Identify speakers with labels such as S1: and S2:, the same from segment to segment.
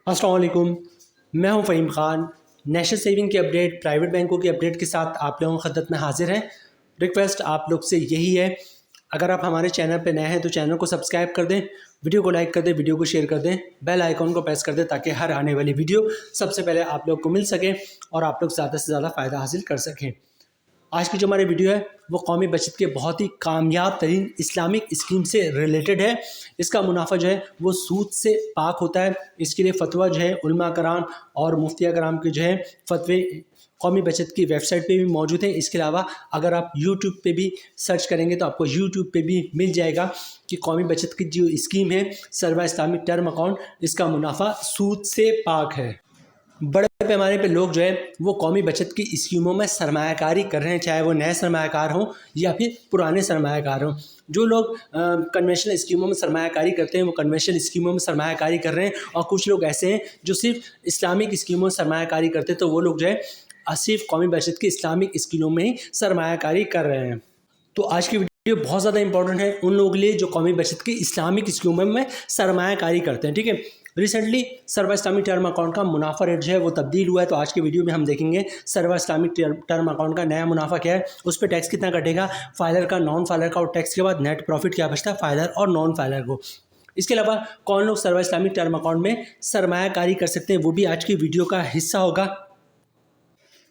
S1: अस्सलाम वालेकुम। मैं हूं फ़हीम ख़ान। नेशनल सेविंग की अपडेट, प्राइवेट बैंकों की अपडेट के साथ आप लोगों की खिदमत में हाजिर हैं। रिक्वेस्ट आप लोग से यही है, अगर आप हमारे चैनल पे नए हैं तो चैनल को सब्सक्राइब कर दें, वीडियो को लाइक कर दें, वीडियो को शेयर कर दें, बेल आइकॉन को प्रेस कर दें ताकि हर आने वाली वीडियो सबसे पहले आप लोग को मिल सके और आप लोग ज़्यादा से ज़्यादा फ़ायदा हासिल कर सकें। आज की जो हमारी वीडियो है वो कौमी बचत के बहुत ही कामयाब तरीन इस्लामिक स्कीम से रिलेटेड है। इसका मुनाफा जो है वो सूद से पाक होता है। इसके लिए फतवा जो है उलमा कराम और मुफ्तिया कराम के जो है फतवे कौमी बचत की वेबसाइट पे भी मौजूद है। इसके अलावा अगर आप यूट्यूब पे भी सर्च करेंगे तो आपको यूट्यूब पे भी मिल जाएगा कि कौमी बचत की जो स्कीम है सर्वा इस्लामिक टर्म अकाउंट, इसका मुनाफा सूद से पाक है। बड़े पैमाने पे लोग जो है वो कौमी बचत की स्कीमों में सरमायाकारी कर रहे हैं, चाहे वो नए सरमायाकार हों या फिर पुराने सरमायाकार हों। जो लोग कन्वेंशनल स्कीमों में सरमायाकारी करते हैं वो कन्वेंशनल स्कीमों में सरमायाकारी कर रहे हैं, और कुछ लोग ऐसे हैं जो सिर्फ इस्लामिक स्कीमों में सरमायाकारी करते हैं, तो वो लोग जो है सिर्फ कौमी बचत की इस्लामिक स्कीमों में ही सरमायाकारी कर रहे हैं। तो आज की वीडियो बहुत ज़्यादा इंपॉर्टेंट है उन लोगों के लिए जो कौमी बचत की इस्लामिक स्कीमों में सरमायाकारी करते हैं। ठीक है, रिसेंटली सर्वा इस्लामिक टर्म अकाउंट का मुनाफा रेट जो है वो तब्दील हुआ है, तो आज के वीडियो में हम देखेंगे सर्वा इस्लामिक टर्म अकाउंट का नया मुनाफा क्या है, उस पर टैक्स कितना कटेगा, फाइलर का, नॉन फाइलर का, और टैक्स के बाद नेट प्रॉफिट क्या बचता है फाइलर और नॉन फाइलर को। इसके अलावा कौन लोग सर्वा इस्लामिक टर्म अकाउंट में सरमायाकारी कर सकते हैं वो भी आज की वीडियो का हिस्सा होगा।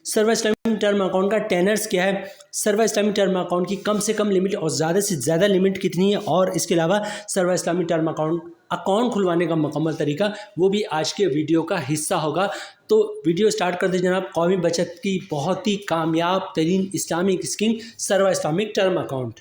S1: सर्वा इस्लामिक टर्म अकाउंट का टेनर्स क्या है, सर्वा इस्लामिक टर्म अकाउंट की कम से कम लिमिट और ज़्यादा से ज़्यादा लिमिट कितनी है, और इसके अलावा सर्वा इस्लामिक टर्म अकाउंट खुलवाने का मुकम्मल तरीका, वो भी आज के वीडियो का हिस्सा होगा। तो वीडियो स्टार्ट कर दे जनाब। कौमी बचत की बहुत ही कामयाब तरीन इस्लामिक स्कीम सर्वा इस्लामिक टर्म अकाउंट।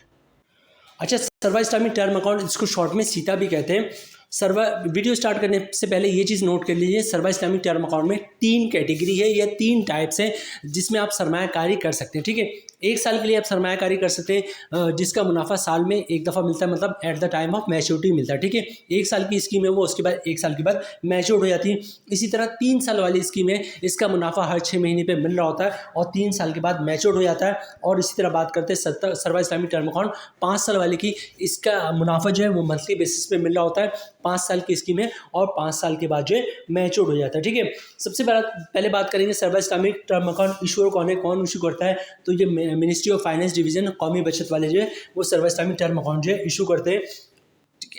S1: अच्छा, सर्वा इस्लामिक टर्म अकाउंट, इसको शॉर्ट में सीता भी कहते हैं। वीडियो स्टार्ट करने से पहले ये चीज़ नोट कर लीजिए, सर्वा इस्लामिक टर्म अकाउंट में 3 कैटेगरी है या 3 टाइप्स हैं जिसमें आप सरमायाकारी कर सकते हैं। ठीक है, 1 साल के लिए आप सरमायाकारी कर सकते हैं जिसका मुनाफा साल में एक दफ़ा मिलता है, मतलब at the time of maturity मिलता है। ठीक है, 1 साल की स्कीम है वो, उसके बाद 1 साल के बाद मैच्योर हो जाती है। इसी तरह 3 साल वाली स्कीम है, इसका मुनाफा हर 6 महीने पर मिल रहा होता है और 3 साल के बाद मैच्योर हो जाता है। और इसी तरह बात करते हैं सर्वा इस्लामिक टर्म अकाउंट 5 साल वाले की, इसका मुनाफा जो है वो मंथली बेसिस पे मिल रहा होता है। 5 साल की स्कीम है और 5 साल के बाद जो है मैच्योर हो जाता है। ठीक है, सबसे पहले बात करेंगे सर्वा इस्लामिक टर्म अकाउंट इशूअर कौन है, कौन इशू करता है। तो ये मिनिस्ट्री ऑफ फाइनेंस डिवीजन कौमी बचत वाले जो है वो सर्वा इस्लामिक टर्म अकाउंट जो है इशू करते हैं।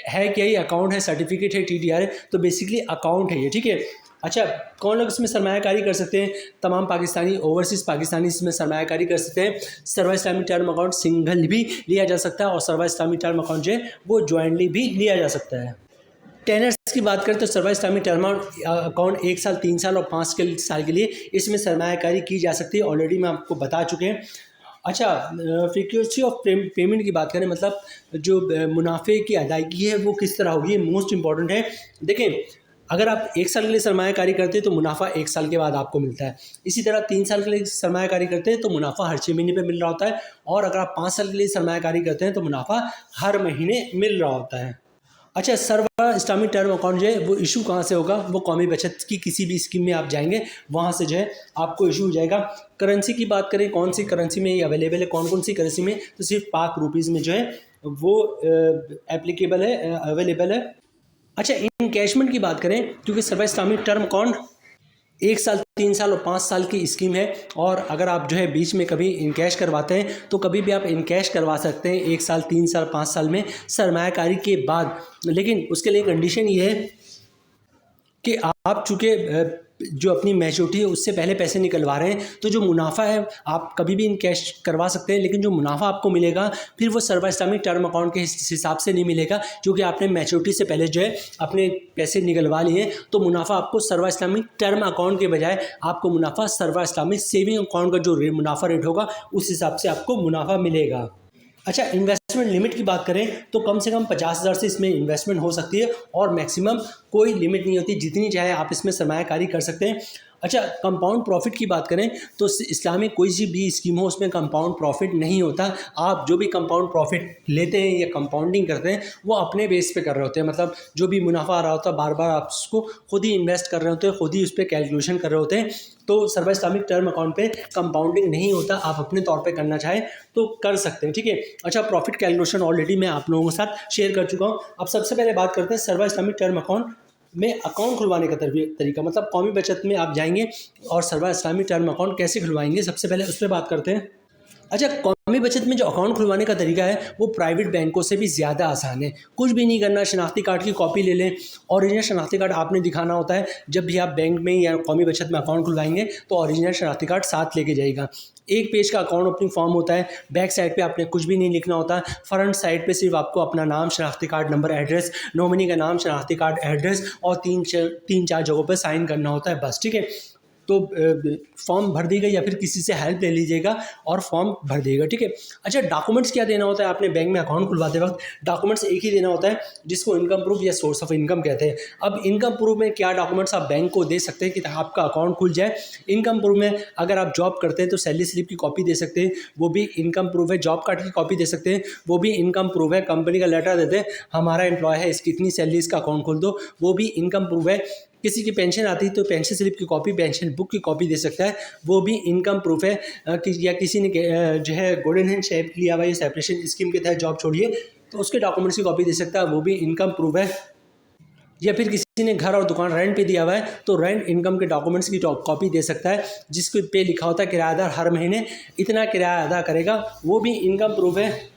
S1: है क्या, ये अकाउंट है, सर्टिफिकेट है, TDR है, तो बेसिकली अकाउंट है ये। ठीक है, अच्छा, कौन लोग इसमें सरमायाकारी कर सकते हैं, तमाम पाकिस्तानी, ओवरसीज़ पाकिस्तानी इसमें सरमायाकारी कर सकते हैं। सर्वा इस्लामिक टर्म अकाउंट सिंगल भी लिया जा सकता है और सर्वा इस्लामिक टर्म अकाउंट जो है वो ज्वाइंटली भी लिया जा सकता है। टेनर्स की बात करें तो सर्वा इस्लामिक टर्म अकाउंट 1 साल, 3 साल और 5 साल के लिए इसमें सरमायाकारी की जा सकती है, ऑलरेडी मैं आपको बता चुके हैं। अच्छा, फ्रीक्वेंसी ऑफ पेमेंट की बात करें, मतलब जो मुनाफे की अदायगी है वो किस तरह होगी, मोस्ट इंपॉर्टेंट है। देखें, अगर आप 1 साल के लिए सरमायाकारी करते हैं तो मुनाफा 1 साल के बाद आपको मिलता है। इसी तरह 3 साल के लिए सरमायाकारी करते हैं तो मुनाफा हर 6 महीने पे मिल रहा होता है, और अगर आप 5 साल के लिए सरमायाकारी करते हैं तो मुनाफा हर महीने मिल रहा होता है। अच्छा, सर्वा इस्लामिक टर्म अकाउंट जो है वो इशू कहाँ से होगा, वो कौमी बचत की किसी भी स्कीम में आप जाएंगे वहाँ से जो है आपको इशू हो जाएगा। करेंसी की बात करें, कौन सी करेंसी में ये अवेलेबल है, कौन कौन सी करेंसी में, तो सिर्फ पाक रुपीज़ में जो है वो एप्लीकेबल है, अवेलेबल है। अच्छा, इनकैशमेंट की बात करें, क्योंकि सर्वा इस्लामिक टर्म अकाउंट 1 साल, 3 साल और 5 साल की स्कीम है, और अगर आप जो है बीच में कभी इनकैश करवाते हैं तो कभी भी आप इनकैश करवा सकते हैं 1 साल, 3 साल, 5 साल में सरमायाकारी के बाद। लेकिन उसके लिए कंडीशन ये है कि आप चूँकि जो अपनी मैच्योरिटी है उससे पहले पैसे निकलवा रहे हैं, तो जो मुनाफा है आप कभी भी इन कैश करवा सकते हैं, लेकिन जो मुनाफा आपको मिलेगा फिर वो सर्वा इस्लामिक टर्म अकाउंट के हिसाब से नहीं मिलेगा, क्योंकि आपने मैच्योरिटी से पहले जो है अपने पैसे निकलवा लिए हैं। तो मुनाफा आपको सर्वा इस्लामिक टर्म अकाउंट के बजाय आपको मुनाफा सर्वा इस्लामिक सेविंग अकाउंट का जो मुनाफा रेट होगा उस हिसाब से आपको मुनाफा मिलेगा। अच्छा, इन्वेस्टमेंट लिमिट की बात करें तो कम से कम 50,000 से इसमें इन्वेस्टमेंट हो सकती है, और मैक्सिमम कोई लिमिट नहीं होती, जितनी चाहे आप इसमें सरमायाकारी कर सकते हैं। अच्छा, कंपाउंड प्रॉफिट की बात करें तो इस्लामिक कोई सी भी स्कीम हो उसमें कंपाउंड प्रॉफिट नहीं होता। आप जो भी कंपाउंड प्रॉफिट लेते हैं या कंपाउंडिंग करते हैं वो अपने बेस पे कर रहे होते हैं, मतलब जो भी मुनाफा आ रहा होता है बार बार आप उसको खुद ही इन्वेस्ट कर रहे होते हैं, खुद ही उस पर कैलकुलेशन कर रहे होते हैं। तो सर्वा इस्लामिक टर्म अकाउंट पे कंपाउंडिंग नहीं होता, आप अपने तौर पे करना चाहें तो कर सकते हैं। ठीक है, अच्छा, प्रॉफिट कैलकुलेशन ऑलरेडी मैं आप लोगों के साथ शेयर कर चुका हूँ। अब सबसे पहले बात करते हैं सर्वा इस्लामिक टर्म अकाउंट में अकाउंट खुलवाने का तरीका, मतलब कौमी बचत में आप जाएंगे और सर्वा इस्लामी टर्म अकाउंट कैसे खुलवाएंगे, सबसे पहले उस पर बात करते हैं। अच्छा, कौमी बचत में जो अकाउंट खुलवाने का तरीका है वो प्राइवेट बैंकों से भी ज़्यादा आसान है। कुछ भी नहीं करना, शनाख्ती कार्ड की कॉपी ले लें। ओरिजिनल शनाख्ती कार्ड आपने दिखाना होता है जब भी आप बैंक में या कौमी बचत में अकाउंट खुलवाएंगे, तो ओरिजिनल शनाख्ती कार्ड साथ लेके जाइएगा। एक पेज का अकाउंट ओपनिंग फॉर्म होता है। बैक साइड पे आपने कुछ भी नहीं लिखना होता। फ्रंट साइड पे सिर्फ आपको अपना नाम, शनाख्ती कार्ड नंबर, एड्रेस, नॉमिनी का नाम, शनाख्ती कार्ड एड्रेस और तीन चार जगहों पर साइन करना होता है, बस। ठीक है, तो फॉर्म भर दीजिएगा या फिर किसी से हेल्प ले लीजिएगा और फॉर्म भर दीजिएगा। ठीक है। अच्छा, डॉक्यूमेंट्स क्या देना होता है आपने बैंक में अकाउंट खुलवाते वक्त? डॉक्यूमेंट्स एक ही देना होता है जिसको इनकम प्रूफ या सोर्स ऑफ इनकम कहते हैं। अब इनकम प्रूफ में क्या डॉक्यूमेंट्स आप बैंक को दे सकते हैं कि आपका अकाउंट खुल जाए? इनकम प्रूफ में अगर आप जॉब करते हैं तो सैलरी स्लिप की कॉपी दे सकते हैं, वो भी इनकम प्रूफ है। जॉब कार्ड की कॉपी दे सकते हैं, वो भी इनकम प्रूफ है। कंपनी का लेटर देते हैं, हमारा एम्प्लॉय है, इसकी इतनी सैलरी, इसका अकाउंट खोल दो, वो भी इनकम प्रूफ है। किसी की पेंशन आती है तो पेंशन स्लिप की कॉपी, पेंशन बुक की कॉपी दे सकता है, वो भी इनकम प्रूफ है। या किसी ने जो है गोल्डन हैंड शेप लिया हुआ है सेपरेशन स्कीम के तहत जॉब छोड़िए, तो उसके डॉक्यूमेंट्स की कॉपी दे सकता है, वो भी इनकम प्रूफ है। या फिर किसी ने घर और दुकान रेंट पे दिया हुआ है तो रेंट इनकम के डॉक्यूमेंट्स की कॉपी दे सकता है, जिसके पे लिखा होता है किराएदार हर महीने इतना किराया अदा करेगा, वो भी इनकम प्रूफ है।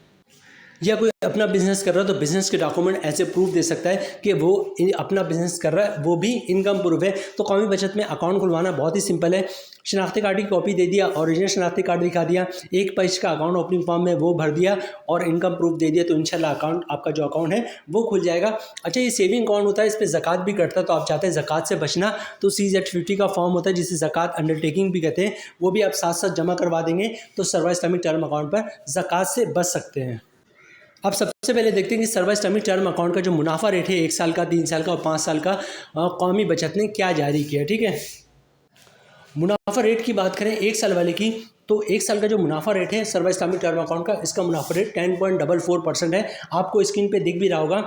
S1: या कोई अपना बिजनेस कर रहा है तो बिजनेस के डॉक्यूमेंट ऐसे प्रूफ दे सकता है कि वो अपना बिजनेस कर रहा है, वो भी इनकम प्रूफ है। तो कौमी बचत में अकाउंट खुलवाना बहुत ही सिंपल है। शनाख्ती कार्ड की कॉपी दे दिया, ओरिजिनल शनाख्ती कार्ड दिखा दिया, एक पेज का अकाउंट ओपनिंग फॉर्म में वो भर दिया और इनकम प्रूफ दे दिया, तो इंशाल्लाह अकाउंट, आपका जो अकाउंट है वो खुल जाएगा। अच्छा, ये सेविंग अकाउंट होता है, इस पर ज़कात भी कटता है, तो आप चाहते हैं ज़कात से बचना तो CZ50 का फॉर्म होता है जिसे ज़कात अंडरटेकिंग भी कहते हैं, वो भी आप साथ साथ जमा करवा देंगे तो सर्वा इस्लामिक टर्म अकाउंट पर ज़कात से बच सकते हैं। अब सबसे पहले देखते हैं कि सर्वा इस्लामिक टर्म अकाउंट का जो मुनाफा रेट है 1 साल का, 3 साल का और 5 साल का कौमी बचत ने क्या जारी किया। ठीक है, मुनाफा रेट की बात करें 1 साल वाले की, तो 1 साल का जो मुनाफा रेट है सर्वा इस्लामिक टर्म अकाउंट का, इसका मुनाफा रेट 10.44% है। आपको स्क्रीन पे दिख भी रहा होगा।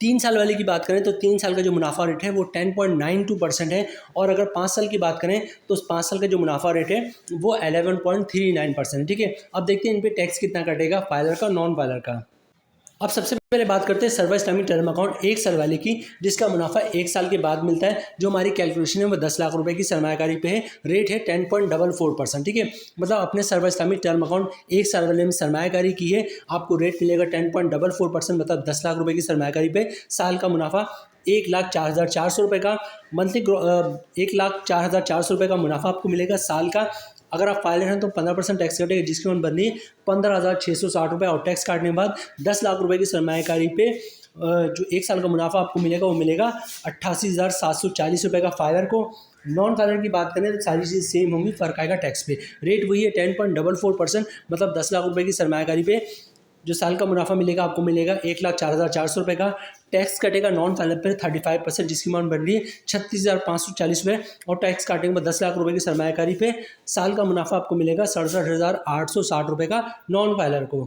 S1: 3 साल वाले की बात करें तो 3 साल का जो मुनाफा रेट है वो 10.92% है। और अगर 5 साल की बात करें तो 5 साल का जो मुनाफा रेट है वो 11.39% है। ठीक है, अब देखते हैं इन पर टैक्स कितना कटेगा, फाइलर का, नॉन फाइलर का। अब सबसे पहले बात करते हैं सर्वा इस्लामिक टर्म अकाउंट 1 साल वाले की, जिसका मुनाफा 1 साल के बाद मिलता है। जो हमारी कैलकुलेशन है वो 10 लाख रुपए की सरमायाकारी पे है। रेट है 10.44%। ठीक है, मतलब अपने सर्वा इस्लामिक टर्म अकाउंट 1 साल वाले में सरमायाकारी की है, आपको रेट मिलेगा 10.44%, मतलब 10 लाख रुपए की सरमायाकारी पे साल का मुनाफा 1,04,400 रुपये का। मंथली 1,04,400 रुपये का मुनाफा आपको मिलेगा साल का। अगर आप फाइलर हैं तो 15% टैक्स कटेगा, जिसकी वन बननी है 15,660 रुपये, और टैक्स काटने के बाद 10 लाख रुपए की सरमायाकारी पे जो 1 साल का मुनाफा आपको मिलेगा वो मिलेगा 88,740 रुपये का फाइलर को। नॉन फाइलर की बात करें तो सारी चीज़ सेम होंगी, फ़र्क आएगा टैक्स पे। रेट वही है 10.44%, मतलब 10 लाख रुपए की सरमायाकारी पे जो साल का मुनाफा मिलेगा आपको मिलेगा 1,04,400 रुपये का। टैक्स कटेगा नॉन फाइलर पर 35%, जिसकी अमाउंट बन रही है 36,540 रुपये, और टैक्स काटेंगे 10 लाख रुपए की सरमायाकारी पे साल का मुनाफा आपको मिलेगा 67,860 रुपये का नॉन फाइलर को।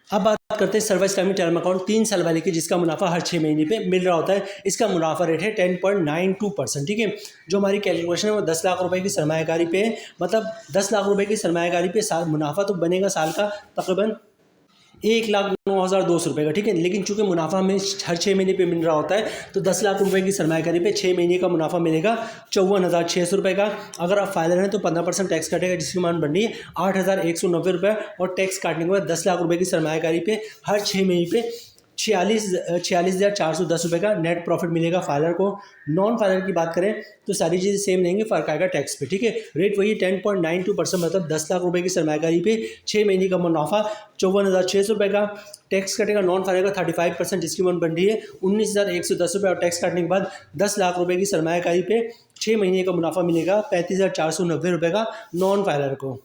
S1: अब बात करते हैं सर्वा इस्लामिक टर्म अकाउंट 3 साल वाले की, जिसका मुनाफा हर 6 महीने पे मिल रहा होता है। इसका मुनाफा रेट है 10.92%। ठीक है, जो हमारी कैलकुलेशन है वो 10 लाख रुपए की सरमायाकारी पे है, मतलब 10 लाख रुपए की सरमायाकारी पे साल मुनाफा तो बनेगा साल का तकरीबन 1,09,200 रुपये का। ठीक है, लेकिन चूंकि मुनाफा हमें हर 6 महीने पे मिल रहा होता है तो 10 लाख रुपए की सरमायाकारी पे 6 महीने का मुनाफा मिलेगा 54,600 रुपये का। अगर आप फाइलर हैं तो 15% टैक्स कटेगा, जिसकी मान बन रही है 8,190 रुपये, और टैक्स काटने के बाद 10 लाख रुपए की सरमायाकारी पे हर 6 महीने पे 46,410 रुपये का नेट प्रॉफिट मिलेगा फाइलर को। नॉन फाइलर की बात करें तो सारी चीज़ें सेम रहेंगी, फ़र्क आएगा टैक्स पे। ठीक है, रेट वही 10.92%, मतलब 10 लाख रुपए की सरमायाकारी पे 6 महीने का मुनाफा 54,600 रुपये का। टैक्स कटेगा नॉन फाइलर का 35%, जिसकी अमाउंट बन रही है 19,110 रुपये, और टैक्स काटने के बाद 10 लाख रुपए की सरमायाकारी पे 6 महीने का मुनाफा मिलेगा 35,490 रुपये का नॉन फाइलर को।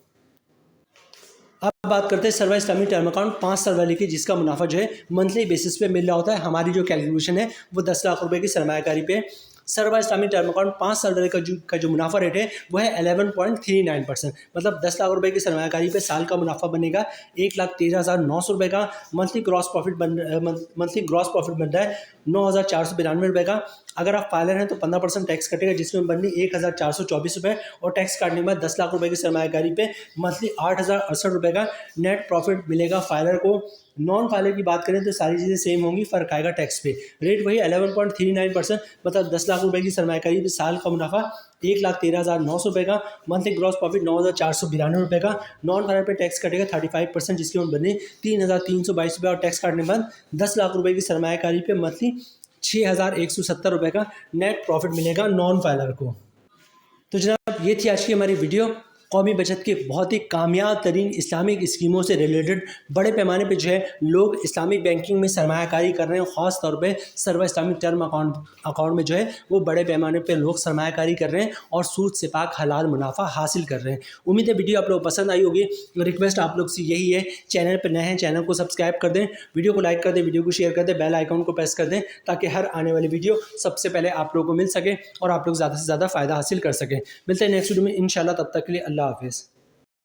S1: अब बात करते हैं सर्वा इस्लामिक टर्म अकाउंट 5 साल वाले की, जिसका मुनाफा जो है मंथली बेसिस पे मिल रहा होता है। हमारी जो कैलकुलेशन है वो 10 लाख रुपए की सरमायाकारी पे। सर्वा इस्लामिक टर्म अकाउंट 5 साल वाले का जो मुनाफा रेट है वो है 11.39%, मतलब 10 लाख रुपए की सरमायाकारी पे साल का मुनाफा बनेगा 1,13,900 रुपये का। मंथली ग्रॉस प्रॉफिट बन रहा है 9,492 रुपये का। अगर आप फाइलर हैं तो 15% टैक्स कटेगा, जिसमें बननी 1,424 रुपये, और टैक्स काटने के बाद 10 लाख रुपए की सरमायाकारी पे मंथली 8,068 रुपये का नेट प्रॉफिट मिलेगा फाइलर को। नॉन फाइलर की बात करें तो सारी चीज़ें सेम होंगी, फ़र्क आएगा टैक्स पे। रेट वही 11.39%, मतलब 10 लाख रुपए की सरमायाकारी पे साल का मुनाफा 1,13,900 रुपये का, मंथली ग्रॉस प्रॉफिट 9,492 रुपये का। नॉन फाइलर पे टैक्स कटेगा 35%, जिसकी उम्र बने 3,322 रुपये, और टैक्स काटने के बाद 10 लाख रुपए की सरमायाकारी पे मंथली 6,170 रुपये का नेट प्रॉफिट मिलेगा नॉन फाइलर को। तो जनाब ये थी आज की हमारी वीडियो, कौमी बचत के बहुत ही कामयाब तरीन इस्लामिक स्कीमों से रिलेटेड। बड़े पैमाने पे जो है लोग इस्लामिक बैंकिंग में सरमायाकारी कर रहे हैं, ख़ास तौर पे सर्व इस्लामिक टर्म अकाउंट में जो है वो बड़े पैमाने पे लोग सरमायाकारी कर रहे हैं और सूद से पाक हलाल मुनाफा हासिल कर रहे हैं। उम्मीद है वीडियो आप लोग पसंद आई होगी। रिक्वेस्ट आप लोग से यही है, चैनल पर नए हैं चैनल को सब्सक्राइब कर दें, वीडियो को लाइक कर दें, वीडियो को शेयर कर दें, बेल आइकन को प्रेस कर दें, ताकि हर आने वाली वीडियो सबसे पहले आप लोगों को मिल सके और आप लोग ज़्यादा से ज़्यादा फ़ायदा हासिल कर सकें। मिलते हैं नेक्स्ट वीडियो में इंशाल्लाह, तब तक के लिए अल्लाह हाफ़िज़।